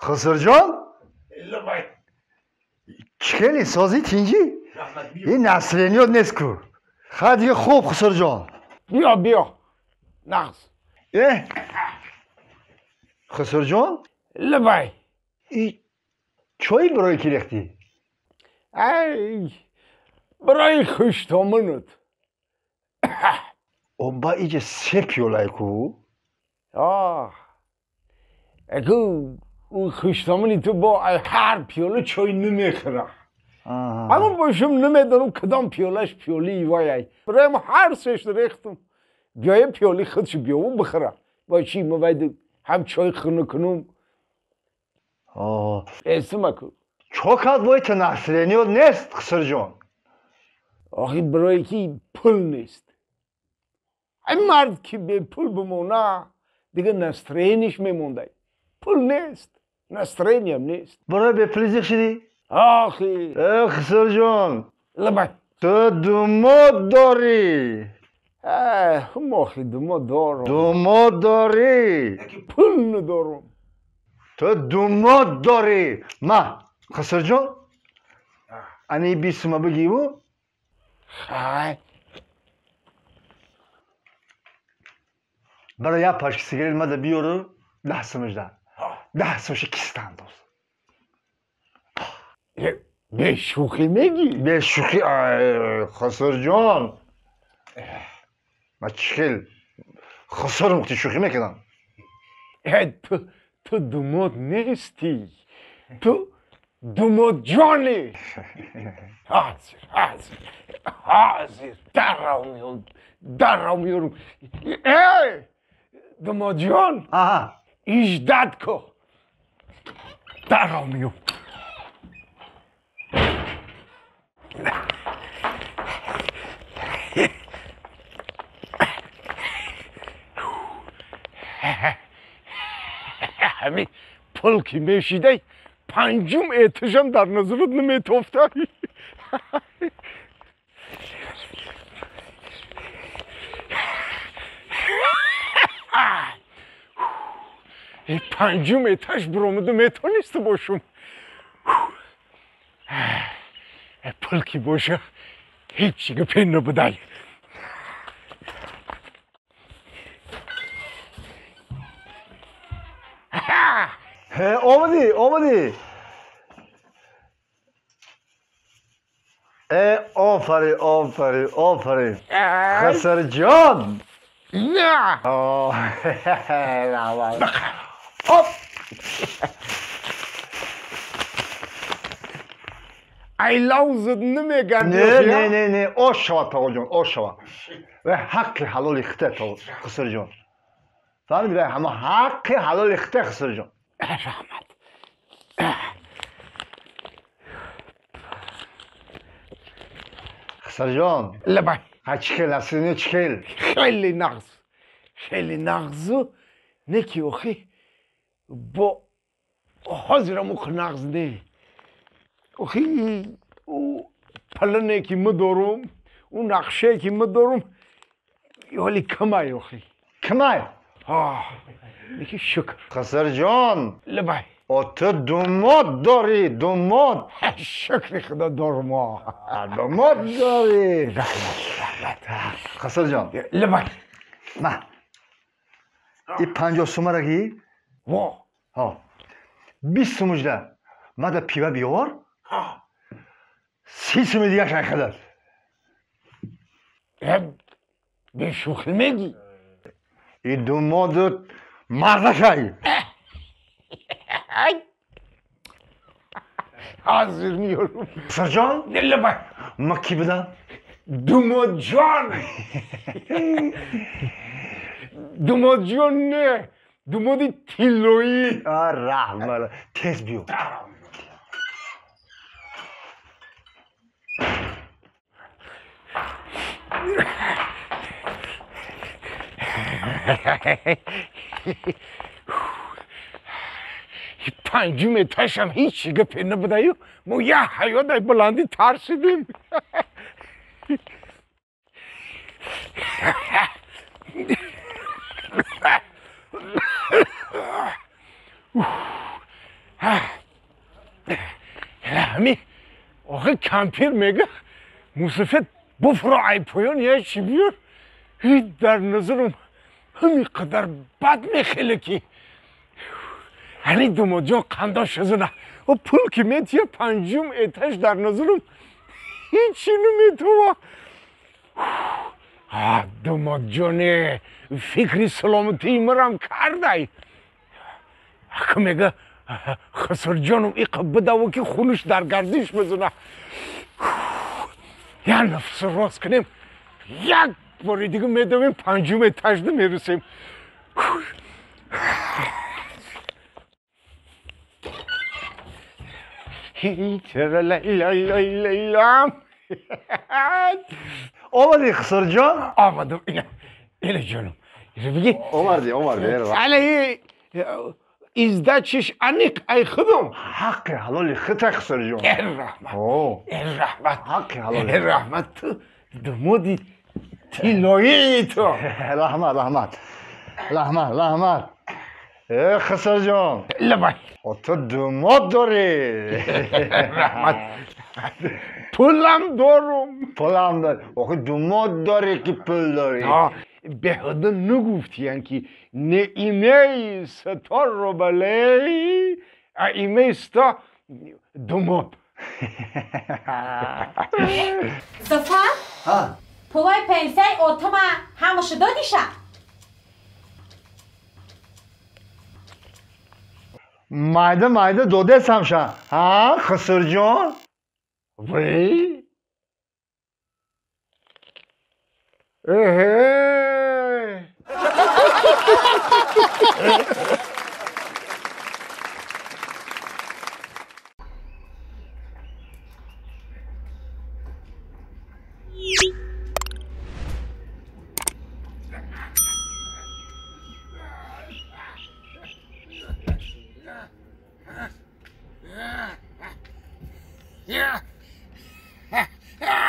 خسرجان لبای خیلی سازی تینجی این نسرینیات نیست که خیلی خوب خسرجان بیا نغز خسرجان لبای این چای برای کی ریختی؟ ای برای خوشتامنت با ایجا سه پیولای کو اگه اون خوشتامنی تو با هر پیوله چای نمیخوره اما باشم نمیدانم کدام پیولش پیولی ایوایی برای ما هر سهش ریختم بیای پیولی خودش بیاو بخوره با چی موید هم چای خونه کنم اسم کو چوکات باید نسرینیات نیست خسرجان آخی برای کی پول نیست این مرد که به پول بمونه دیگه نسرینیش میمونده پول نیست نسرینی هم نیست برای به پلیزی شدی؟ آخی خسرجان لبای تو دوماد داری هم آخی دوماد دارم دوماد داری پول ندارم تو دوماد داری ما خسرجان انی بیسما بگیو خای برای یه پاشک سیگریت مده بیارو دستمش در دستمش کستن دوست به شوخی میگی؟ به شوخی خسرجان ما چخیل خسر مختی شوخی میکنم تو دوماد نیستی تو دوماد جانی حاضر در میارم ای دوماد جان ایجدد که در میارم همین پل که میشیده پنجم اعتشم در نظرت نمیتوفته پنجم اعتش برامده میتونسته باشم پل که باشه هیچی که پین نبوده آمدی آفرین خسر جان نه ای لوزت نمیگن نه آش شوا تا جان آش شوا و حق حلال اخته تا خسر جان فهمیدی به همه حق حلال اخته خسر جان رحمت خسر جان لبای چکل اصلی چکل خیلی نغز نکی اخی با حاضرم اخ نغز نه اخی او پلنه که مدارم او نقشه که مدارم ولی کمای اخی کمای نکی شکر خسر جان لبای تو دوماد داری دوماد شکر خدا دارم دوماد داری رحمت خسر جان لبای نه این 50 سومه را گی 20 سومش ده ما ده پیوه بیار 30 سومه دیگه شای خدر به شوخی میگی این دوماد مرده شای حاضر میارم خسر جان لبای ما کی بدم دوماد جان دوماد جان نه دوماد تیلویی رحمت تیز بیو پنجم اتشم هیچی گپی نبوده ما یه حیات بلندی ترسیدیم آخه کمپیر میگه موسفت بفرا ای پایان یه چی بیار در نظرم همین قدر بد میخیله که هنی دوماد جان قندا شزنه و پول که میتیه پنجم ایتش در نظرم هیچی نمیتوه دوماد جانه فکری سلامتی مرم کرده که میگه خسر جانم ای قبه و که خونش در گردش بزنه یا نفس راست کنیم یک باری دیگه میدویم پنجم ایتش میرسیم چرا لیلام آمدی خسر جان؟ آمدم اینه جانم اینه بگی آمدی علیه ازده چش انیق ای خودم حق حلال خطه خسر جان رحمت حق حلال رحمت تو دمودی تیلایی تو رحمت خسر جان لبای تو دماد داری رحمت پولم داری آخه دماد داری که پول داری به حدا نگفتی که نیمه ستار رو بله ایمه ستا دماد Stefan? På vei pensei og ta meg hem og se dødisha. مایده دوده سمشن ها خسر جان وی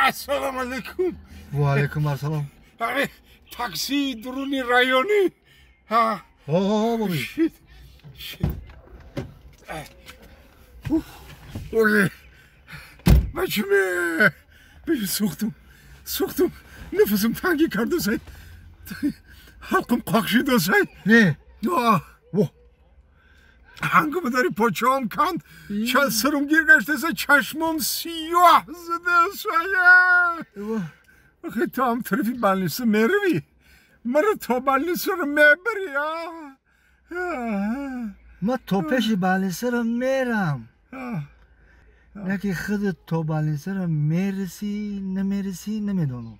السلام علیکم و علیکم السلام تاکسی درونی رایونی بابی اولی بچه سوختم نفسم تنگی کرده سای حلقم قاقشیده سای نه هنگام داری پاچام کند چل سرم گیر گشته سای چشمم سیاه زده سای آخه تا هم طرفی بلنیسه میروی مرا تا بلنیسه رو میبری ما تو پیش بالینسه رو میرم نه که خودت تو بالینسه رو میرسی نمیرسی نمیدونم